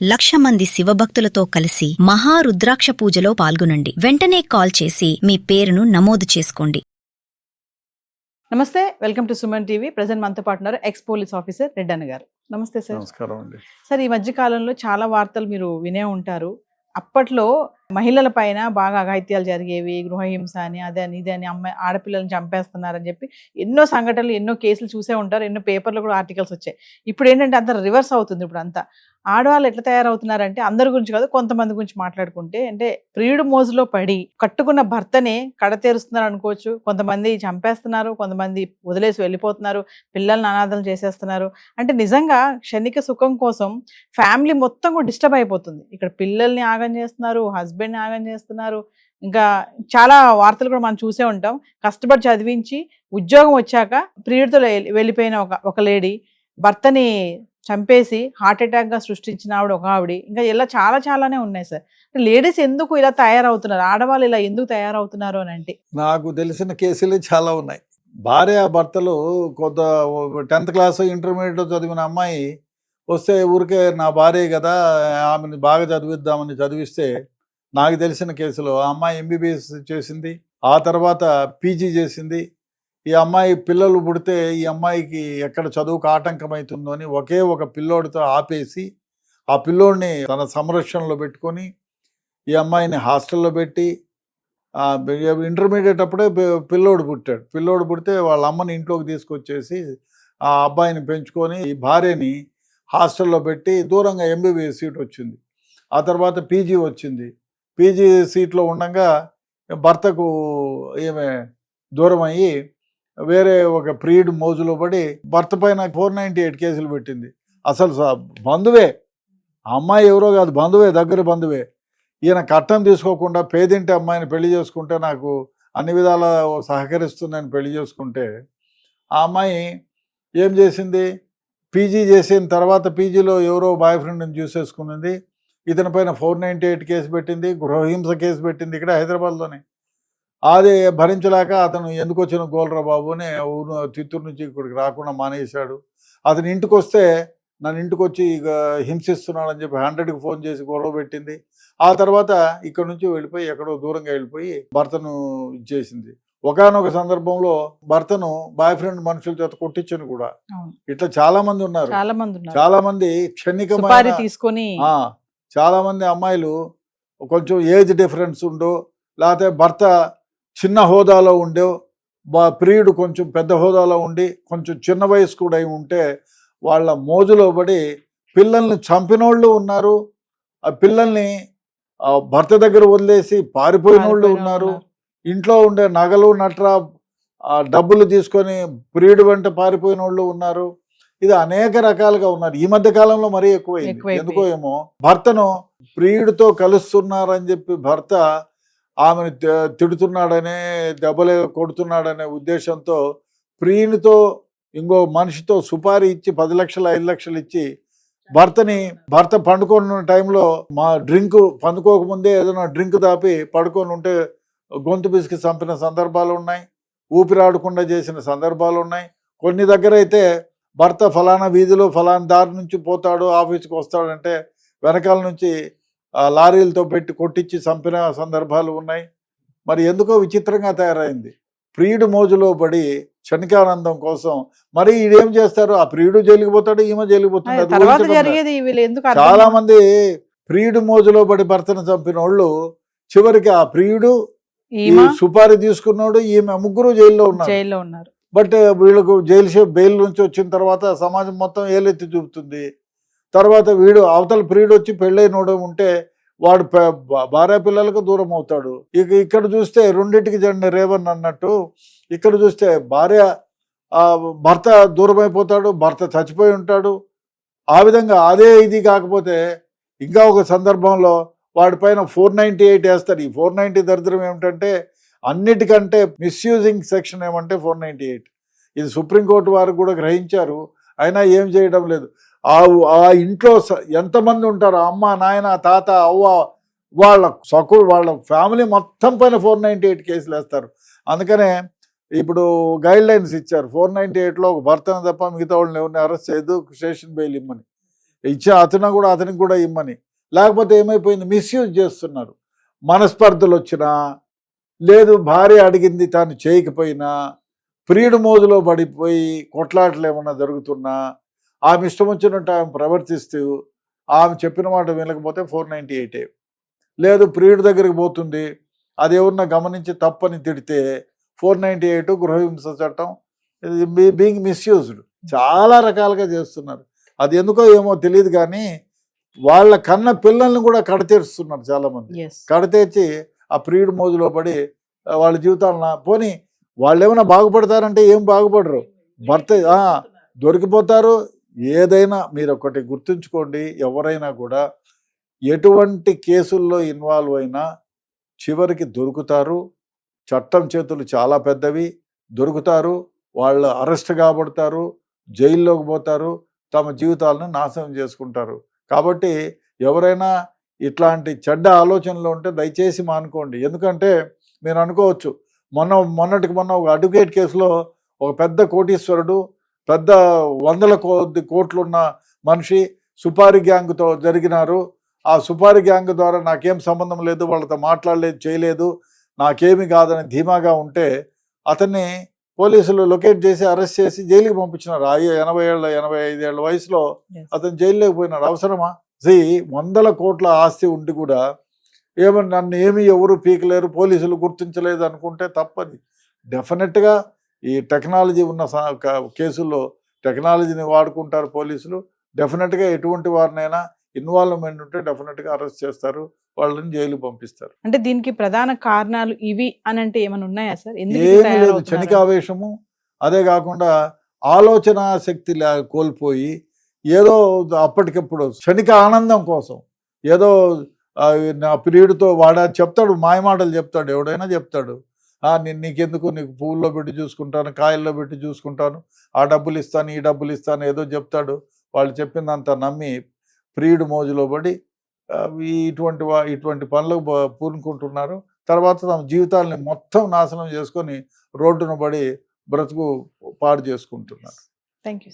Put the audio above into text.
1,00,000 మంది శివభక్తులతో కలిసి మహారుద్రాక్ష పూజలో పాల్గొనండి. వెంటనే కాల్ చేసి మీ పేరును నమోదు చేసుకోండి. నమస్తే, welcome to Suman TV. Present మనతో పాటు ఉన్నారు ఎక్స్ పోలీస్ ఆఫీసర్ రెడ్డన్న గారు. నమస్తే సార్. నమస్కారం అండి. సార్, ఈ మధ్య కాలంలో చాలా వార్తలు మీరు వినే ఉంటారు. అప్పట్లో మహిళల పైన బాగా అఘాయిత్యాలు జరిగేవి, గృహహింస అని, అదని ఇదని, అమ్మాయి ఆడపిల్లల్ని చంపేస్తున్నారని చెప్పి ఎన్నో సంఘటనలు, ఎన్నో కేసులు చూసే ఉంటారు. ఎన్నో పేపర్లు కూడా ఆర్టికల్స్ వచ్చాయి. ఇప్పుడు ఏంటంటే అంత రివర్స్ అవుతుంది. ఇప్పుడు అంతా ఆడవాళ్ళు ఎట్లా తయారవుతున్నారంటే, అందరి గురించి కాదు, కొంతమంది గురించి మాట్లాడుకుంటే, అంటే ప్రియుడు మోజులో పడి కట్టుకున్న భర్తనే కడతేరుస్తున్నారు అనుకోవచ్చు. కొంతమంది చంపేస్తున్నారు, కొంతమంది వదిలేసి వెళ్ళిపోతున్నారు, పిల్లల్ని అనాథలు చేసేస్తున్నారు. అంటే నిజంగా క్షణిక సుఖం కోసం ఫ్యామిలీ మొత్తం కూడా డిస్టర్బ్ అయిపోతుంది. ఇక్కడ పిల్లల్ని ఆగం చేస్తున్నారు, హస్బెండ్ని ఆగం చేస్తున్నారు. ఇంకా చాలా వార్తలు కూడా మనం చూసే ఉంటాం. కష్టపడి చదివించి ఉద్యోగం వచ్చాక ప్రియుడితో వెళ్ళిపోయిన ఒక లేడీ, భర్తని చంపేసి హార్ట్ అటాక్ గా సృష్టించిన ఒక ఆవిడ, ఇంకా ఇలా చాలానే ఉన్నాయి సార్. లేడీస్ ఎందుకు ఇలా తయారవుతున్నారు, ఆడవాళ్ళు ఇలా ఎందుకు తయారవుతున్నారు అని అంటే? నాకు తెలిసిన కేసులు చాలా ఉన్నాయి. భార్య భర్తలు కొంత 10th క్లాస్ ఇంటర్మీడియట్ చదివిన అమ్మాయి వస్తే ఊరికే నా భార్య కదా, ఆమెను బాగా చదివిద్దామని చదివిస్తే, నాకు తెలిసిన కేసులో ఆ అమ్మాయి MBBS చేసింది, ఆ తర్వాత PG చేసింది. ఈ అమ్మాయి పిల్లలు పుడితే ఈ అమ్మాయికి ఎక్కడ చదువుకు ఆటంకమవుతుందో అని ఒకే ఒక పిల్లోడితో ఆపేసి, ఆ పిల్లోడిని తన సంరక్షణలో పెట్టుకొని ఈ అమ్మాయిని హాస్టల్లో పెట్టి, ఇంటర్మీడియట్ అప్పుడే పిల్లోడు పుట్టాడు. పిల్లోడు పుడితే వాళ్ళ అమ్మని ఇంట్లోకి తీసుకొచ్చేసి ఆ అబ్బాయిని పెంచుకొని ఈ భార్యని హాస్టల్లో పెట్టి దూరంగా MBBS సీట్ వచ్చింది. ఆ తర్వాత PG వచ్చింది. PG సీట్లో ఉండగా భర్తకు ఈమె దూరం అయ్యి వేరే ఒక ప్రియుడు మోజులో పడి భర్త పైన 498 కేసులు పెట్టింది. అసలు బంధువే, ఆ అమ్మాయి ఎవరో కాదు, బంధువే, దగ్గర బంధువే. ఈయన కట్టం తీసుకోకుండా పేదింటి అమ్మాయిని పెళ్లి చేసుకుంటే నాకు అన్ని విధాల సహకరిస్తుందని పెళ్లి చేసుకుంటే, ఆ అమ్మాయి ఏం చేసింది, PG చేసిన తర్వాత PGలో ఎవరో బాయ్ ఫ్రెండ్ని చూసేసుకున్నది. ఇతని పైన 498 కేసు పెట్టింది, గృహహింస కేసు పెట్టింది ఇక్కడ హైదరాబాద్లోనే. అది భరించలేక అతను ఎందుకు వచ్చిన గోల్రా బాబు అని ఊరు చిత్తూరు నుంచి ఇక్కడికి రాకుండా మానేశాడు. అతని ఇంటికి వస్తే నన్ను ఇంటికి వచ్చి ఇక హింసిస్తున్నాడని చెప్పి 100కి ఫోన్ చేసి గొడవ పెట్టింది. ఆ తర్వాత ఇక్కడ నుంచి వెళ్ళిపోయి ఎక్కడో దూరంగా వెళ్ళిపోయి భర్తను ఇచ్చేసింది. ఒకానొక సందర్భంలో భర్తను బాయ్ ఫ్రెండ్ మనుషుల చేత కొట్టించను కూడా. ఇట్లా చాలా మంది ఉన్నారు. చాలా మంది క్షణికమైన తీసుకొని, చాలా మంది అమ్మాయిలు కొంచెం ఏజ్ డిఫరెన్స్ ఉండో, లేకపోతే భర్త చిన్న హోదాలో ఉండో, ప్రియుడు కొంచెం పెద్ద హోదాలో ఉండి కొంచెం చిన్న వయసు కూడా అయి ఉంటే వాళ్ళ మోజులో పడి పిల్లల్ని చంపినోళ్ళు ఉన్నారు. ఆ పిల్లల్ని భర్త దగ్గర వదిలేసి పారిపోయిన వాళ్ళు ఉన్నారు. ఇంట్లో ఉండే నగలు నట్రా డబ్బులు తీసుకొని ప్రియుడు వెంట పారిపోయిన వాళ్ళు ఉన్నారు. ఇది అనేక రకాలుగా ఉన్నారు. ఈ మధ్య కాలంలో మరీ ఎక్కువైంది. ఎందుకో ఏమో, భర్తను ప్రియుడితో కలుస్తున్నారని చెప్పి భర్త ఆమెను తిడుతున్నాడనే, దెబ్బలే కొడుతున్నాడనే ఉద్దేశంతో ప్రియునితో ఇంకో మనిషితో సుపారీ ఇచ్చి 10 లక్షలు 5 లక్షలు ఇచ్చి భర్త పండుకొని టైంలో పండుకోకముందే ఏదైనా డ్రింక్ దాపి పడుకొని ఉంటే గొంతు పిసికి చంపిన సందర్భాలు ఉన్నాయి. ఊపిరాడకుండా చేసిన సందర్భాలు ఉన్నాయి. కొన్ని దగ్గర అయితే భర్త ఫలానా వీధిలో ఫలానా దారి నుంచి పోతాడు, ఆఫీస్కి వస్తాడంటే వెనకాల నుంచి లారీలతో పెట్టి కొట్టించి చంపిన సందర్భాలు ఉన్నాయి. మరి ఎందుకో విచిత్రంగా తయారైంది. ప్రియుడు మోజులో పడి క్షణికానందం కోసం మరి ఈడేం చేస్తారు, ఆ ప్రియుడు జైలుకి పోతాడు, ఈమె జైలుకి పోతుంది. చాలా మంది ప్రియుడు మోజులో పడి భర్తను చంపిన వాళ్ళు చివరికి ఆ ప్రియుడు, సుపారీ తీసుకున్నాడు, ఈమె ముగ్గురు జైల్లో ఉన్నారు. బట్ వీళ్ళకు బెయిల్ నుంచి వచ్చిన తర్వాత సమాజం మొత్తం ఏలెత్తి చూపుతుంది. తర్వాత వీడు అవతల ప్రియుడు వచ్చి పెళ్ళైనోడు ఉంటే వాడు భార్య పిల్లలకు దూరం అవుతాడు. ఇక్కడ చూస్తే రెండింటికి జండి రేవన్ అన్నట్టు, ఇక్కడ చూస్తే భర్త దూరం అయిపోతాడు, భర్త చచ్చిపోయి ఉంటాడు. ఆ విధంగా అదే ఇది కాకపోతే ఇంకా ఒక సందర్భంలో వాడిపైన 498 వేస్తారు. ఈ 490 దరిద్రం ఏమిటంటే, అన్నిటికంటే మిస్యూజింగ్ సెక్షన్ ఏమంటే 498. ఇది సుప్రీంకోర్టు వారు కూడా గ్రహించారు, అయినా ఏం చేయడం లేదు. ఆ ఇంట్లో ఎంతమంది ఉంటారు, అమ్మ నాయన తాత అవ్వ, వాళ్ళ ఫ్యామిలీ మొత్తం పైన 498 కేసులు వేస్తారు. అందుకనే ఇప్పుడు గైడ్ లైన్స్ ఇచ్చారు, 498లో ఒక భర్తను తప్ప మిగతా వాళ్ళని ఎవరిని అరెస్ట్ చేయదు, స్టేషన్ బెయిల్ ఇమ్మని. ఇచ్చే అతను కూడా అతనికి కూడా ఇమ్మని. లేకపోతే ఏమైపోయింది, మిస్యూజ్ చేస్తున్నారు. మనస్పర్ధలు వచ్చినా, లేదు భార్య అడిగింది తాను చేయకపోయినా, ప్రియుడు మోజులో పడిపోయి కొట్లాటలు ఏమన్నా జరుగుతున్నా, ఆమె ఇష్టం వచ్చినట్టు ఆమె ప్రవర్తిస్తూ ఆమె చెప్పిన మాట వినకపోతే 498. లేదు ప్రియుడి దగ్గరికి పోతుంది, అది ఎవరన్నా గమనించి తప్పని తిడితే 498 గృహహింస చట్టం, బీయింగ్ మిస్యూజ్డ్. చాలా రకాలుగా చేస్తున్నారు. అది ఎందుకో ఏమో తెలియదు కానీ వాళ్ళ కన్న పిల్లల్ని కూడా కడతీరుస్తున్నారు చాలామంది. కడతీర్చి ఆ ప్రియుడి మోజులో పడి వాళ్ళ జీవితాలను పోనీ వాళ్ళు ఏమైనా బాగుపడతారంటే ఏం బాగుపడరు, భర్త దొరికిపోతారు. ఏదైనా మీరు ఒకటి గుర్తుంచుకోండి, ఎవరైనా కూడా ఎటువంటి కేసుల్లో ఇన్వాల్వ్ అయినా చివరికి దొరుకుతారు. చట్టం చేతులు చాలా పెద్దవి, దొరుకుతారు, వాళ్ళు అరెస్ట్ కాబడతారు, జైల్లోకి పోతారు, తమ జీవితాలను నాశనం చేసుకుంటారు. కాబట్టి ఎవరైనా ఇట్లాంటి చెడ్డ ఆలోచనలు ఉంటే దయచేసి మానుకోండి. ఎందుకంటే మీరు అనుకోవచ్చు, మొన్నటికి మొన్న ఒక అడ్వకేట్ కేసులో ఒక పెద్ద కోటీశ్వరుడు, పెద్ద వందల కోట్లున్న మనిషి సుపారీ గ్యాంగ్తో జరిగినారు. ఆ సుపారీ గ్యాంగ్ ద్వారా నాకేం సంబంధం లేదు, వాళ్ళతో మాట్లాడలేదు, చేయలేదు, నాకేమి కాదని ధీమాగా ఉంటే అతన్ని పోలీసులు లొకేట్ చేసి అరెస్ట్ చేసి జైలుకి పంపించినారు. 85 ఏళ్ళ వయసులో అతను జైల్లోకి పోయినాడు. అవసరమా? వందల కోట్ల ఆస్తి ఉండి కూడా ఏమన్నా నన్ను ఏమి ఎవరు పీకలేరు, పోలీసులు గుర్తించలేదు అనుకుంటే తప్పది. డెఫినెట్గా ఈ టెక్నాలజీ ఉన్న కేసుల్లో టెక్నాలజీని వాడుకుంటారు పోలీసులు. డెఫినెట్గా ఎటువంటి వారినైనా ఇన్వాల్వ్మెంట్ ఉంటే డెఫినెట్గా అరెస్ట్ చేస్తారు, వాళ్ళని జైలు పంపిస్తారు. అంటే దీనికి ప్రధాన కారణాలు ఇవి అని అంటే ఏమైనా ఉన్నాయా సార్? ఏమీ లేదు, క్షణికావేశము. అదే కాకుండా ఆలోచన శక్తి కోల్పోయి ఏదో అప్పటికప్పుడు క్షణిక ఆనందం కోసం ఏదో నా ప్రియుడితో చెప్తాడు, మాయమాటలు చెప్తాడు, ఎవడైనా చెప్తాడు. నీకెందుకు, నీకు పువ్వుల్లో పెట్టి చూసుకుంటాను, కాయల్లో పెట్టి చూసుకుంటాను, ఆ డబ్బులు ఇస్తాను, ఈ డబ్బులు ఇస్తాను, ఏదో చెప్తాడు. వాళ్ళు చెప్పిందంతా నమ్మి ప్రియుడు మోజులో పడి ఇటువంటి పనులకు పూనుకుంటున్నారు. తర్వాత తమ జీవితాలని మొత్తం నాశనం చేసుకొని రోడ్డున పడి బ్రతుకు పాడు చేసుకుంటున్నారు. Thank you.